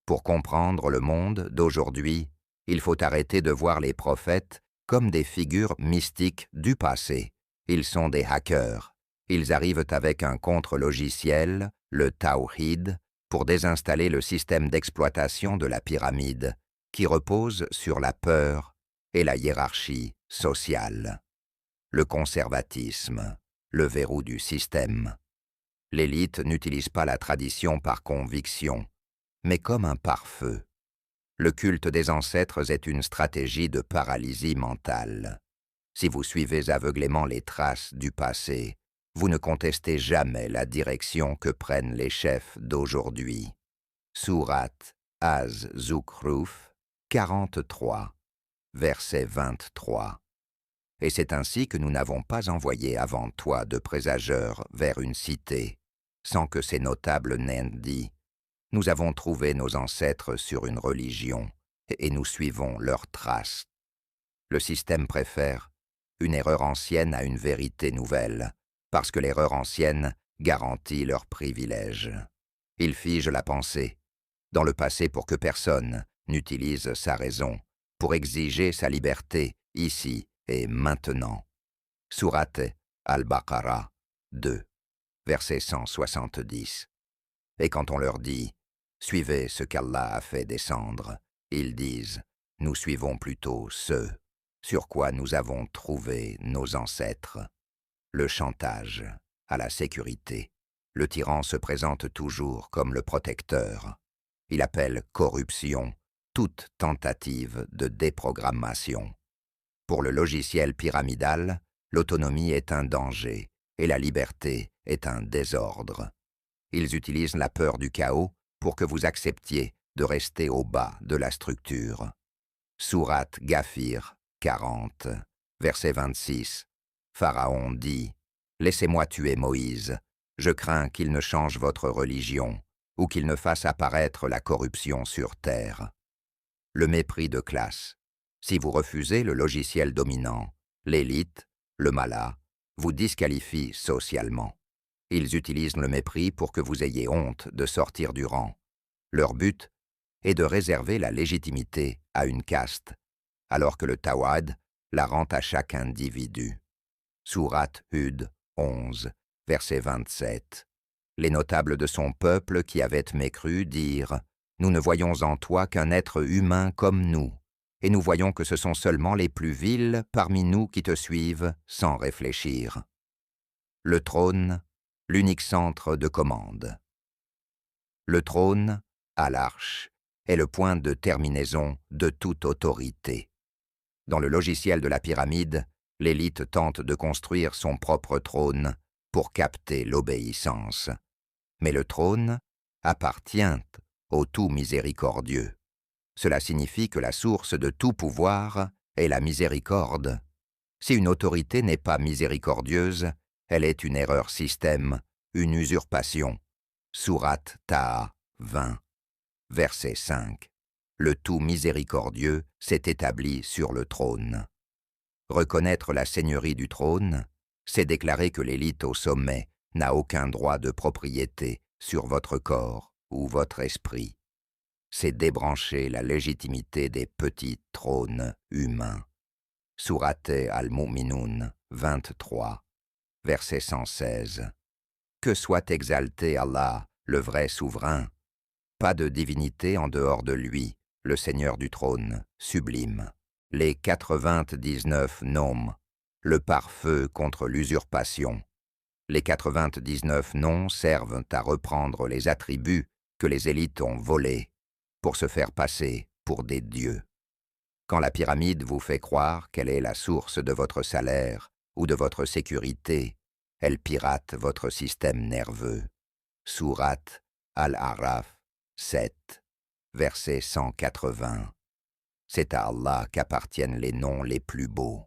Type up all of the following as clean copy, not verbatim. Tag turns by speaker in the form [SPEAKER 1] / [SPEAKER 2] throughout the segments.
[SPEAKER 1] Pour comprendre le monde d'aujourd'hui, il faut arrêter de voir les prophètes comme des figures mystiques du passé. Ils sont des hackers. Ils arrivent avec un contre-logiciel, le Tawhid, pour désinstaller le système d'exploitation de la pyramide, qui repose sur la peur et la hiérarchie sociale. Le conservatisme, le verrou du système. L'élite n'utilise pas la tradition par conviction, mais comme un pare-feu. Le culte des ancêtres est une stratégie de paralysie mentale. Si vous suivez aveuglément les traces du passé, vous ne contestez jamais la direction que prennent les chefs d'aujourd'hui. Sourate Az-Zukhruf 43, verset 23. Et c'est ainsi que nous n'avons pas envoyé avant toi de présageurs vers une cité, sans que ces notables n'aient dit « Nous avons trouvé nos ancêtres sur une religion, et nous suivons leurs traces. » Le système préfère une erreur ancienne à une vérité nouvelle, parce que l'erreur ancienne garantit leurs privilèges. Il fige la pensée dans le passé pour que personne n'utilise sa raison, pour exiger sa liberté ici et maintenant. Sourate Al-Baqarah 2, verset 170. Et quand on leur dit « Suivez ce qu'Allah a fait descendre », ils disent « Nous suivons plutôt ce sur quoi nous avons trouvé nos ancêtres ». Le chantage à la sécurité. Le tyran se présente toujours comme le protecteur. Il appelle corruption toute tentative de déprogrammation. Pour le logiciel pyramidal, l'autonomie est un danger et la liberté est un désordre. Ils utilisent la peur du chaos pour que vous acceptiez de rester au bas de la structure. Sourate Ghafir 40, verset 26. Pharaon dit « Laissez-moi tuer Moïse, je crains qu'il ne change votre religion ou qu'il ne fasse apparaître la corruption sur terre. » Le mépris de classe. Si vous refusez le logiciel dominant, l'élite, le mala, vous disqualifie socialement. Ils utilisent le mépris pour que vous ayez honte de sortir du rang. Leur but est de réserver la légitimité à une caste, alors que le Tawhid la rend à chaque individu. Sourate Hud 11, verset 27. Les notables de son peuple qui avaient mécru dirent « Nous ne voyons en toi qu'un être humain comme nous, et nous voyons que ce sont seulement les plus vils parmi nous qui te suivent sans réfléchir. » Le trône, l'unique centre de commande. Le trône, à l'arche, est le point de terminaison de toute autorité. Dans le logiciel de la pyramide, l'élite tente de construire son propre trône pour capter l'obéissance. Mais le trône appartient au tout miséricordieux. Cela signifie que la source de tout pouvoir est la miséricorde. Si une autorité n'est pas miséricordieuse, elle est une erreur système, une usurpation. Sourate Taha 20, verset 5. Le tout miséricordieux s'est établi sur le trône. Reconnaître la seigneurie du trône, c'est déclarer que l'élite au sommet n'a aucun droit de propriété sur votre corps ou votre esprit. C'est débrancher la légitimité des petits trônes humains. Sourate Al-Mu'minun 23, verset 116. Que soit exalté Allah, le vrai souverain. Pas de divinité en dehors de lui, le Seigneur du trône, sublime. Les 99 noms, le pare-feu contre l'usurpation. Les 99 noms servent à reprendre les attributs que les élites ont volés pour se faire passer pour des dieux. Quand la pyramide vous fait croire qu'elle est la source de votre salaire ou de votre sécurité, elle pirate votre système nerveux. Sourate Al-A'raf 7, verset 180. C'est à Allah qu'appartiennent les noms les plus beaux.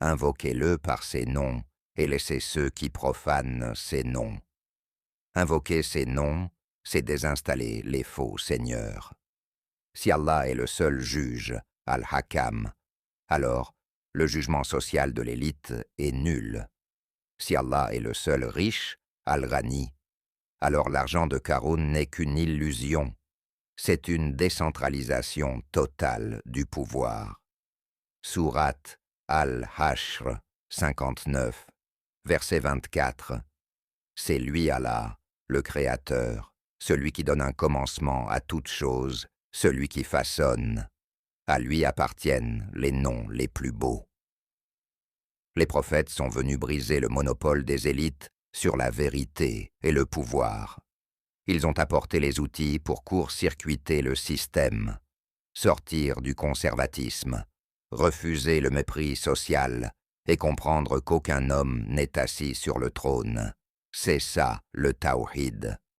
[SPEAKER 1] Invoquez-le par ces noms et laissez ceux qui profanent ces noms. Invoquer ces noms, c'est désinstaller les faux seigneurs. Si Allah est le seul juge, Al-Hakam, alors le jugement social de l'élite est nul. Si Allah est le seul riche, Al-Ghani, alors l'argent de Qarun n'est qu'une illusion. C'est une décentralisation totale du pouvoir. Sourate Al-Hashr 59, verset 24. C'est lui Allah, le Créateur, celui qui donne un commencement à toute chose, celui qui façonne. À lui appartiennent les noms les plus beaux. Les prophètes sont venus briser le monopole des élites sur la vérité et le pouvoir. Ils ont apporté les outils pour court-circuiter le système, sortir du conservatisme, refuser le mépris social et comprendre qu'aucun homme n'est assis sur le trône. C'est ça le tawhid.